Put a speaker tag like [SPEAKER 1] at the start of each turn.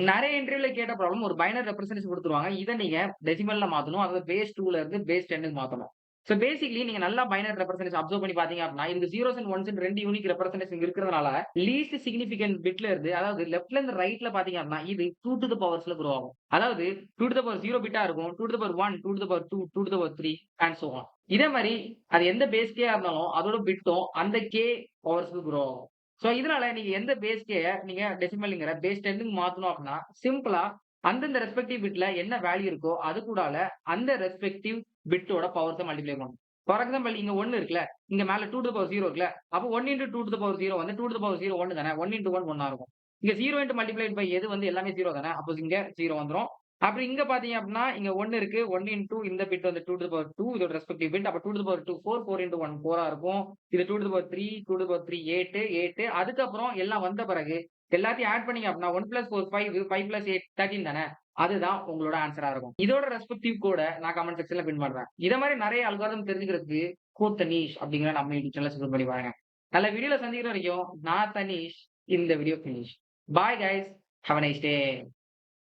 [SPEAKER 1] நெறைய இன்டர்வியூல கேட்ட ப்ராப்ளம் ஒரு பைனரி ரெப்ரசன்டேஷன் குடுத்துருவாங்க. இத நீங்க டெசிமல்ல மாத்தணும். அதாவது பேஸ் 2ல இருந்து பேஸ் 10க்கு மாத்தணும். சோ பேசிக்கலி நீங்க நல்லா பைனரி ரெப்ரசன்டேஷன் அப்சர்வ் பண்ணி பார்த்தீங்க அப்டின்னா, இதுக்கு zeros and once 2 unique representation இருக்கிறதுனால, லீஸ்ட் சிக்னிஃபிகன்ட் பிட்ல இருந்து அதாவது லெஃப்ட்ல இருந்து ரைட்ல பார்த்தீங்க அப்டின்னா, இது 2 டூ த பவர்ஸ்ல குரோ ஆகும். அதாவது 2 டூ த பவர் 0 பிட்டா இருக்கும். 2 to the power 1, 2 to the power 2, 2 to the power 3 and so on. இதே மாரி அது எந்த பேஸ் கேயா இருந்தாலும் அதோட பிட்டும் அந்த கே பவர்ஸ்க்கு குரோ ஆகும். சோ இதனால நீங்க எந்த பேஸ் கேய நீங்க டெசிமல்ங்கிற பேஸ் 10க்கு மாத்தணும் அப்டின்னா, சிம்பிளா அந்தந்த ரெஸ்பெக்டிவ் பிட்ல என்ன வேல்யூ இருக்கோ, அது கூடால அந்த ரெஸ்பெக்டிவ் பிட்டோட பவர்ஸ மல்டிப்ளை பண்ணணும். ஃபார் எக்ஸாம்பிள் இங்க 1 இருக்குல்ல, இங்க மேல 2 டூ த பவர் 0 இருக்குல்ல. அப்போ 1 இன்டூ 2 டூ த பவர் 0 வந்து 2 டூ த பவர் 0 1 தானே. 1 இன்டூ 1 1 ஆ இருக்கும். இங்க 0 இன்டூ மல்டிப்ளைட் பை எது வந்து எல்லாமே 0 தானே. அப்போ இங்க 0 வந்துரும். அப்படி இங்க பார்த்தீங்க அப்படின்னா, இங்க 1 இருக்கு. 1 இன்டூ இந்த பிட் வந்து 2 டூ த பவர் 2 இதோட ரெஸ்பெக்டிவ் பிட். அப்ப 2 டூ த பவர் 2 4, 4 இன்டூ 1 4 ஆ இருக்கும். இது 2 to the power 3, 2 to the power 3 8, 8 அதுக்கப்புறம் எல்லாம் வந்த பிறகு எல்லாத்தையும் ஆட் பண்ணீங்க அப்படின்னா 1 பிளஸ் 4 5, 5 பிளஸ் 8 13 தானே. அதுதான் உங்களோட ஆன்ஸரா இருக்கும். இதோட ரெஸ்பெக்டிவ் கோட நான் கமெண்ட் செக்ஷன்ல பின் பண்றேன். இத மாரி நெறைய அல்காரிதம் தெரிஞ்சுக்கிறதுக்கு கோட் தனீஷ் அப்படிங்கிற நம்ம யூடியூப் சேனல சப்ஸ்கிரைப் பண்ணி பாருங்க. நல்ல வீடியோல சந்திக்கிற வரைக்கும் நான் தனீஷ். இந்த video finish. Bye guys. Have a nice day.